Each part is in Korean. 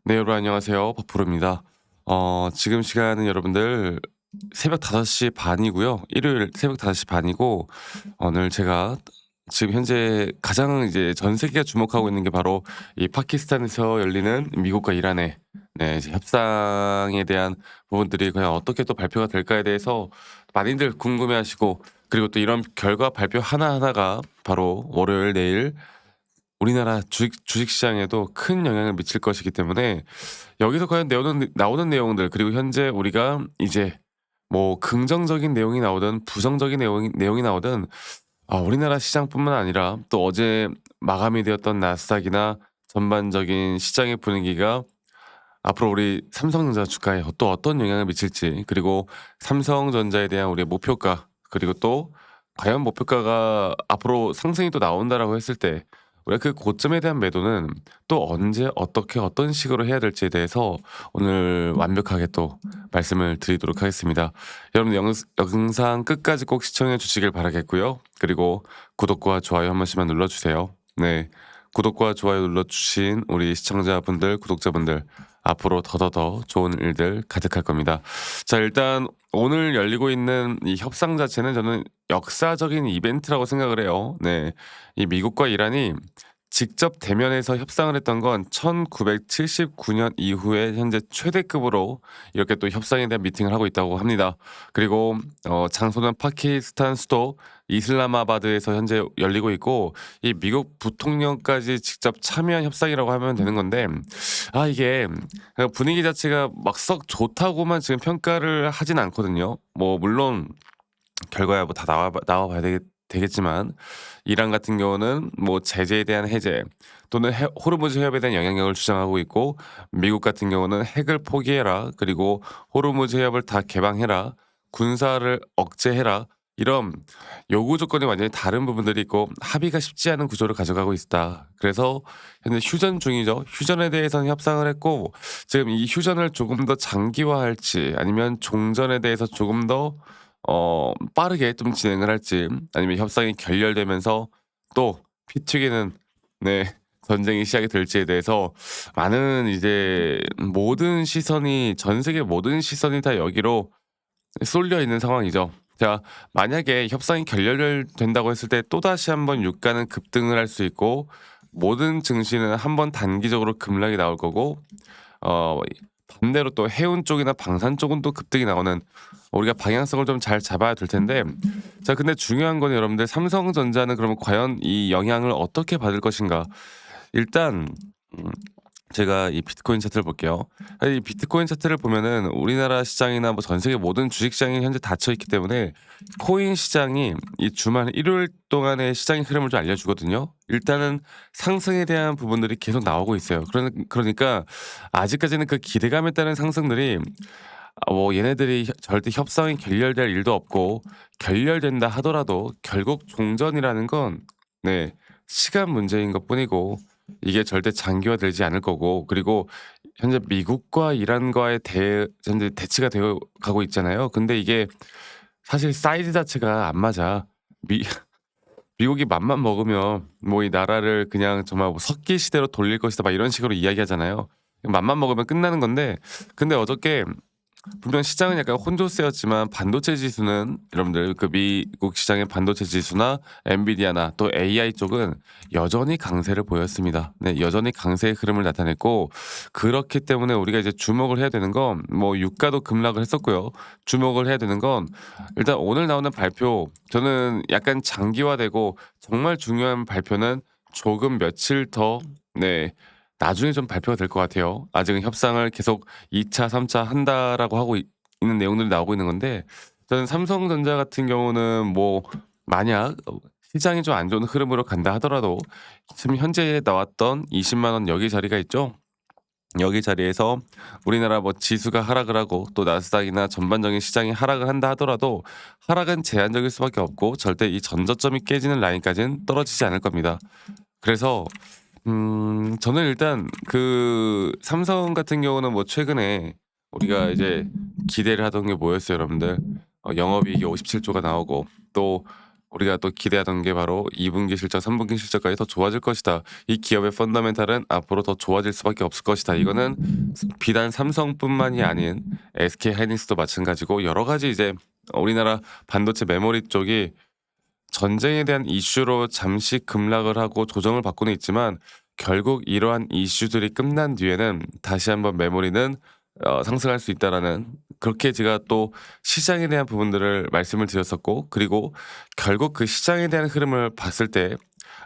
네, 여러분 안녕하세요. 버프로입니다. 지금 시간은 여러분들 새벽 5시 반이고요. 일요일 새벽 5시 반이고 오늘 제가 지금 현재 가장 이제 전 세계가 주목하고 있는 게 바로 이 파키스탄에서 열리는 미국과 이란의 이제 협상에 대한 부분들이 과연 어떻게 또 발표가 될까에 대해서 많이들 궁금해하시고, 그리고 또 이런 결과 발표 하나하나가 바로 월요일 내일 우리나라 주식 시장에도 큰 영향을 미칠 것이기 때문에 여기서 과연 나오는 내용들, 그리고 현재 우리가 이제 뭐 긍정적인 내용이 나오든 부정적인 내용이 나오든 우리나라 시장뿐만 아니라 또 어제 마감이 되었던 나스닥이나 전반적인 시장의 분위기가 앞으로 우리 삼성전자 주가에 또 어떤 영향을 미칠지, 그리고 삼성전자에 대한 우리의 목표가, 그리고 또 과연 목표가가 앞으로 상승이 또 나온다라고 했을 때 우리가 그 고점에 대한 매도는 또 언제 어떻게 어떤 식으로 해야 될지에 대해서 오늘 완벽하게 또 말씀을 드리도록 하겠습니다. 여러분 영상 끝까지 꼭 시청해 주시길 바라겠고요. 그리고 구독과 좋아요 한 번씩만 눌러주세요. 네, 구독과 좋아요 눌러주신 우리 시청자분들, 구독자분들 앞으로 더더더 좋은 일들 가득할 겁니다. 자, 일단 오늘 열리고 있는 이 협상 자체는 저는 역사적인 이벤트라고 생각을 해요. 네. 이 미국과 이란이 직접 대면해서 협상을 했던 건 1979년 이후에 현재 최대급으로 이렇게 또 협상에 대한 미팅을 하고 있다고 합니다. 그리고 장소는 파키스탄 수도 이슬라마바드에서 현재 열리고 있고, 이 미국 부통령까지 직접 참여한 협상이라고 하면 되는 건데, 이게 분위기 자체가 막 썩 좋다고만 지금 평가를 하진 않거든요. 뭐 물론 결과야 뭐 다 나와 봐야 되겠지만, 이란 같은 경우는 뭐 제재에 대한 해제 또는 호르무즈 해협에 대한 영향력을 주장하고 있고, 미국 같은 경우는 핵을 포기해라, 그리고 호르무즈 해협을 다 개방해라, 군사를 억제해라, 이런 요구 조건이 완전히 다른 부분들이 있고 합의가 쉽지 않은 구조를 가져가고 있다. 그래서 현재 휴전 중이죠. 휴전에 대해서는 협상을 했고, 지금 이 휴전을 조금 더 장기화할지 아니면 종전에 대해서 조금 더 빠르게 좀 진행을 할지, 아니면 협상이 결렬되면서 또 피 튀기는, 네, 전쟁이 시작이 될지에 대해서 많은 이제 모든 시선이, 전 세계 모든 시선이 다 여기로 쏠려 있는 상황이죠. 자, 만약에 협상이 결렬된다고 했을 때 또다시 한번 유가는 급등을 할 수 있고, 모든 증시는 한번 단기적으로 급락이 나올 거고, 어 반대로 또 해운 쪽이나 방산 쪽은 또 급등이 나오는, 우리가 방향성을 좀 잘 잡아야 될 텐데, 자, 근데 중요한 건 여러분들 삼성전자는 그러면 과연 이 영향을 어떻게 받을 것인가? 일단 음 제가 이 비트코인 차트를 볼게요. 이 비트코인 차트를 보면은 우리나라 시장이나 뭐 전 세계 모든 주식 시장이 현재 닫혀 있기 때문에 코인 시장이 이 주말 일요일 동안의 시장의 흐름을 좀 알려주거든요. 일단은 상승에 대한 부분들이 계속 나오고 있어요. 그러니까 아직까지는 그 기대감에 따른 상승들이, 뭐 얘네들이 절대 협상이 결렬될 일도 없고, 결렬된다 하더라도 결국 종전이라는 건, 네, 시간 문제인 것뿐이고, 이게 절대 장기화되지 않을 거고, 그리고 현재 미국과 이란과의 현재 대치가 되어 가고 있잖아요. 근데 이게 사실 사이즈 자체가 안 맞아. 미 미국이 맘만 먹으면 뭐 이 나라를 그냥 정말 뭐 석기 시대로 돌릴 것이다 막 이런 식으로 이야기하잖아요. 맘만 먹으면 끝나는 건데, 근데 어저께 분명 시장은 약간 혼조세였지만 반도체 지수는, 여러분들 그 미국 시장의 반도체 지수나 엔비디아나 또 AI 쪽은 여전히 강세를 보였습니다. 네, 여전히 강세의 흐름을 나타냈고, 그렇기 때문에 우리가 이제 주목을 해야 되는 건, 뭐 유가도 급락을 했었고요. 주목을 해야 되는 건 일단 오늘 나오는 발표, 저는 약간 장기화되고 정말 중요한 발표는 조금 며칠 더, 네, 나중에 좀 발표가 될 것 같아요. 아직은 협상을 계속 2 차, 3차 한다라고 하고 있는 내용들이 나오고 있는 건데, 저는 삼성전자 같은 경우는 뭐 만약 시장이 좀 안 좋은 흐름으로 간다 하더라도 지금 현재 나왔던 20만 원 여기 자리가 있죠. 여기 자리에서 우리나라 뭐 지수가 하락을 하고 또 나스닥이나 전반적인 시장이 하락을 한다 하더라도 하락은 제한적일 수밖에 없고, 절대 이 전저점이 깨지는 라인까지는 떨어지지 않을 겁니다. 그래서 저는 일단 그 삼성 같은 경우는 뭐 최근에 우리가 이제 기대를 하던 게 뭐였어요, 여러분들? 영업이익이 57조가 나오고, 또 우리가 또 기대하던 게 바로 2분기 실적, 3분기 실적까지 더 좋아질 것이다. 이 기업의 펀더멘탈은 앞으로 더 좋아질 수밖에 없을 것이다. 이거는 비단 삼성뿐만이 아닌 SK하이닉스도 마찬가지고 여러 가지 이제 우리나라 반도체 메모리 쪽이 전쟁에 대한 이슈로 잠시 급락을 하고 조정을 받고는 있지만 결국 이러한 이슈들이 끝난 뒤에는 다시 한번 메모리는 상승할 수 있다라는 그렇게 제가 또 시장에 대한 부분들을 말씀을 드렸었고 그리고 결국 그 시장에 대한 흐름을 봤을 때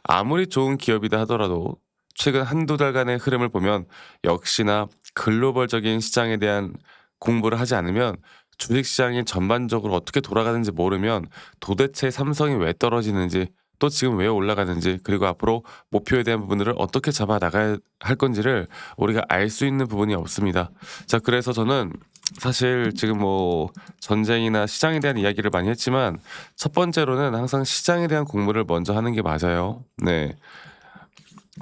아무리 좋은 기업이다 하더라도 최근 한두 달간의 흐름을 보면 역시나 글로벌적인 시장에 대한 공부를 하지 않으면 주식시장이 전반적으로 어떻게 돌아가는지 모르면 도대체 삼성이 왜 떨어지는지 또 지금 왜 올라가는지 그리고 앞으로 목표에 대한 부분들을 어떻게 잡아 나가야 할 건지를 우리가 알 수 있는 부분이 없습니다. 자, 그래서 저는 사실 지금 뭐 전쟁이나 시장에 대한 이야기를 많이 했지만 첫 번째로는 항상 시장에 대한 공부를 먼저 하는 게 맞아요. 네.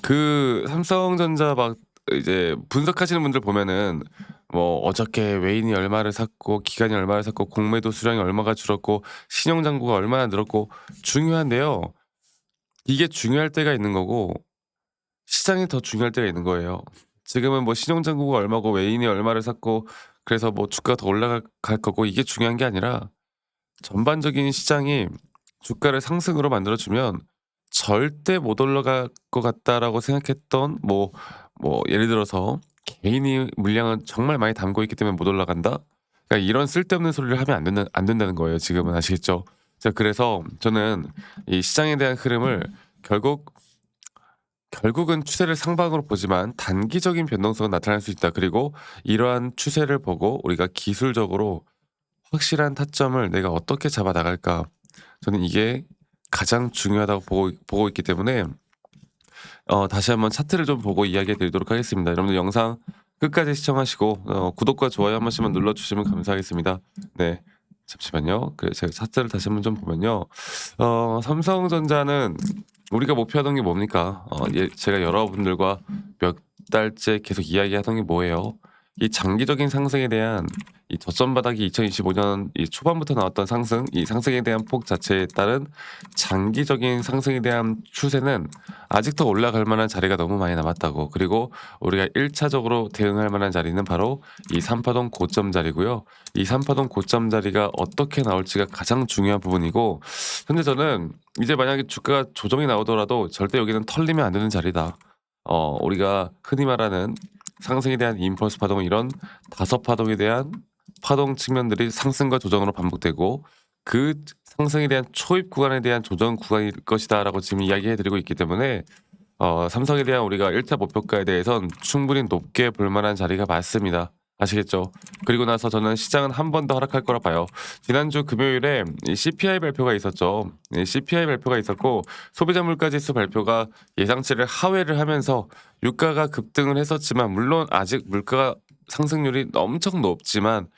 그 삼성전자 막 이제 분석하시는 분들 보면은 뭐 어저께 외인이 얼마를 샀고 기관이 얼마를 샀고 공매도 수량이 얼마가 줄었고 신용 잔고가 얼마나 늘었고 중요한데요. 이게 중요할 때가 있는 거고 시장이 더 중요할 때가 있는 거예요. 지금은 뭐 신용 잔고가 얼마고 외인이 얼마를 샀고 그래서 뭐 주가가 더 올라갈 갈 거고 이게 중요한 게 아니라 전반적인 시장이 주가를 상승으로 만들어 주면 절대 못 올라갈 것 같다라고 생각했던 뭐 예를 들어서 개인이 물량을 정말 많이 담고 있기 때문에 못 올라간다? 그러니까 이런 쓸데없는 소리를 하면 안 된다는 거예요 지금은 아시겠죠? 자, 그래서 저는 이 시장에 대한 흐름을 결국 결국은 추세를 상방으로 보지만 단기적인 변동성은 나타날 수 있다. 그리고 이러한 추세를 보고 우리가 기술적으로 확실한 타점을 내가 어떻게 잡아 나갈까? 저는 이게 가장 중요하다고 보고 있기 때문에 다시 한번 차트를 좀 보고 이야기해 드리도록 하겠습니다. 여러분들 영상 끝까지 시청하시고 구독과 좋아요 한 번씩만 눌러 주시면 감사하겠습니다. 네. 잠시만요. 제가 차트를 다시 한번 좀 보면요. 삼성전자는 우리가 목표하던 게 뭡니까? 제가 여러분들과 몇 달째 계속 이야기하던 게 뭐예요? 이 장기적인 상승에 대한 이 저점 바닥이 2025년 이 초반부터 나왔던 상승, 이 상승에 대한 폭 자체에 따른 장기적인 상승에 대한 추세는 아직도 올라갈 만한 자리가 너무 많이 남았다고. 그리고 우리가 1차적으로 대응할 만한 자리는 바로 이 삼파동 고점 자리고요. 이 삼파동 고점 자리가 어떻게 나올지가 가장 중요한 부분이고 현재 저는 이제 만약에 주가가 조정이 나오더라도 절대 여기는 털리면 안 되는 자리다. 우리가 흔히 말하는 상승에 대한 임펄스 파동 이런 다섯 파동에 대한 파동 측면들이 상승과 조정으로 반복되고 그 상승에 대한 초입 구간에 대한 조정 구간일 것이다라고 지금 이야기해 드리고 있기 때문에 삼성에 대한 우리가 1차 목표가에 대해선 충분히 높게 볼 만한 자리가 맞습니다. 아시겠죠? 그리고 나서 저는 시장은 한 번 더 하락할 거라 봐요. 지난주 금요일에 이 CPI 발표가 있었죠. CPI 발표가 있었고 소비자 물가지수 발표가 예상치를 하회를 하면서 유가가 급등을 했었지만 물론 아직 물가 상승률이 엄청 높지만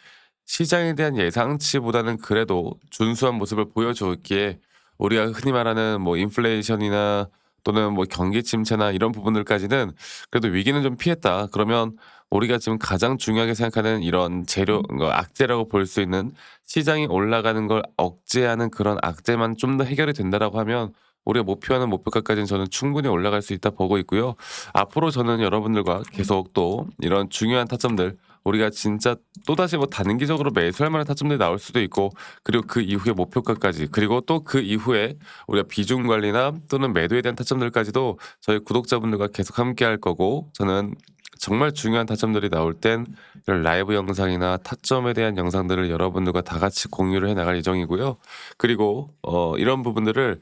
시장에 대한 예상치보다는 그래도 준수한 모습을 보여줬기에 우리가 흔히 말하는 뭐 인플레이션이나 또는 뭐 경기 침체나 이런 부분들까지는 그래도 위기는 좀 피했다. 그러면 우리가 지금 가장 중요하게 생각하는 이런 재료, 악재라고 볼 수 있는 시장이 올라가는 걸 억제하는 그런 악재만 좀 더 해결이 된다라고 하면 우리가 목표하는 목표가까지는 저는 충분히 올라갈 수 있다 보고 있고요. 앞으로 저는 여러분들과 계속 또 이런 중요한 타점들 우리가 진짜 또다시 뭐 단기적으로 매수할 만한 타점들이 나올 수도 있고 그리고 그 이후에 목표가까지 그리고 또 그 이후에 우리가 비중 관리나 또는 매도에 대한 타점들까지도 저희 구독자분들과 계속 함께 할 거고 저는 정말 중요한 타점들이 나올 땐 이런 라이브 영상이나 타점에 대한 영상들을 여러분들과 다 같이 공유를 해 나갈 예정이고요. 그리고 이런 부분들을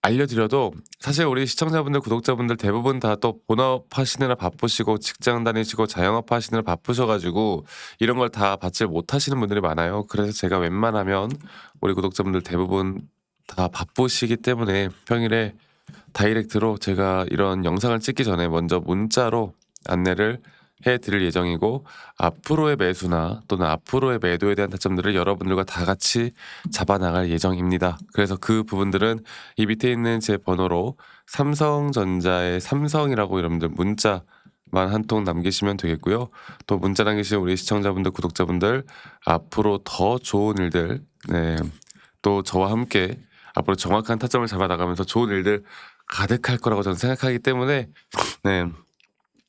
알려드려도 사실 우리 시청자분들, 구독자분들 대부분 다 또 본업 하시느라 바쁘시고 직장 다니시고 자영업 하시느라 바쁘셔가지고 이런 걸 다 받지 못하시는 분들이 많아요. 그래서 제가 웬만하면 우리 구독자분들 대부분 다 바쁘시기 때문에 평일에 다이렉트로 제가 이런 영상을 찍기 전에 먼저 문자로 안내를 해 드릴 예정이고 앞으로의 매수나 또는 앞으로의 매도에 대한 타점들을 여러분들과 다 같이 잡아 나갈 예정입니다. 그래서 그 부분들은 이 밑에 있는 제 번호로 삼성전자의 삼성이라고 여러분들 문자만 한 통 남기시면 되겠고요. 또 문자 남기신 우리 시청자분들, 구독자분들 앞으로 더 좋은 일들 또 저와 함께 앞으로 정확한 타점을 잡아 나가면서 좋은 일들 가득할 거라고 저는 생각하기 때문에 네.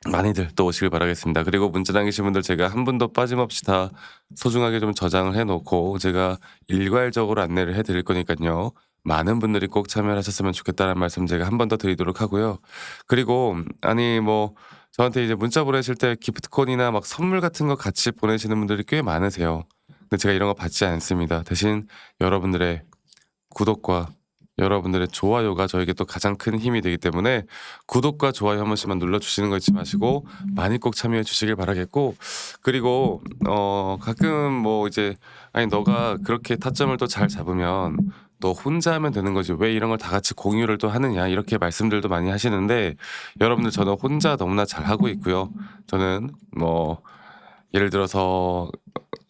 많이들 또 오시길 바라겠습니다. 그리고 문자 남기신 분들 제가 한 분도 빠짐없이 다 소중하게 좀 저장을 해 놓고 제가 일괄적으로 안내를 해 드릴 거니깐요. 많은 분들이 꼭 참여를 하셨으면 좋겠다는 말씀 제가 한 번 더 드리도록 하고요. 그리고 아니 뭐 저한테 이제 문자 보내실 때 기프트콘이나 막 선물 같은 거 같이 보내시는 분들이 꽤 많으세요. 근데 제가 이런 거 받지 않습니다. 대신 여러분들의 구독과 여러분들의 좋아요가 저에게 또 가장 큰 힘이 되기 때문에 구독과 좋아요 한 번씩만 눌러주시는 거 잊지 마시고 많이 꼭 참여해 주시길 바라겠고 그리고 가끔 뭐 이제 아니 너가 그렇게 타점을 또 잘 잡으면 너 혼자 하면 되는 거지 왜 이런 걸 다 같이 공유를 또 하느냐 이렇게 말씀들도 많이 하시는데 여러분들 저는 혼자 너무나 잘 하고 있고요. 저는 뭐 예를 들어서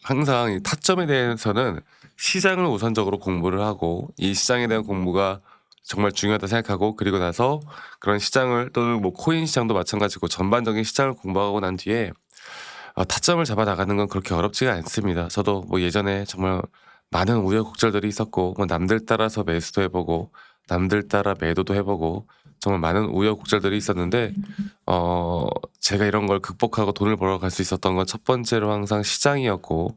항상 이 타점에 대해서는 시장을 우선적으로 공부를 하고 이 시장에 대한 공부가 정말 중요하다 생각하고 그리고 나서 그런 시장을 또는 뭐 코인 시장도 마찬가지고 전반적인 시장을 공부하고 난 뒤에 타점을 잡아 나가는 건 그렇게 어렵지가 않습니다. 저도 뭐 예전에 정말 많은 우여곡절들이 있었고 뭐 남들 따라서 매수도 해보고 남들 따라 매도도 해보고 정말 많은 우여곡절들이 있었는데 제가 이런 걸 극복하고 돈을 벌어 갈 수 있었던 건 첫 번째로 항상 시장이었고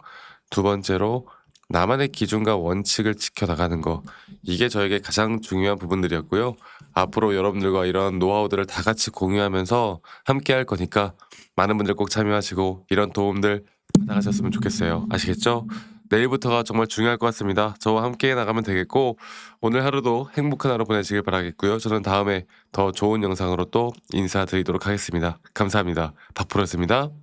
두 번째로 나만의 기준과 원칙을 지켜 나가는 거 이게 저에게 가장 중요한 부분들이었고요. 앞으로 여러분들과 이런 노하우들을 다 같이 공유하면서 함께 할 거니까 많은 분들 꼭 참여하시고 이런 도움들 받아가셨으면 좋겠어요. 아시겠죠? 내일부터가 정말 중요할 것 같습니다. 저와 함께 나가면 되겠고 오늘 하루도 행복한 하루 보내시길 바라겠고요. 저는 다음에 더 좋은 영상으로 또 인사드리도록 하겠습니다. 감사합니다. 박프로였습니다.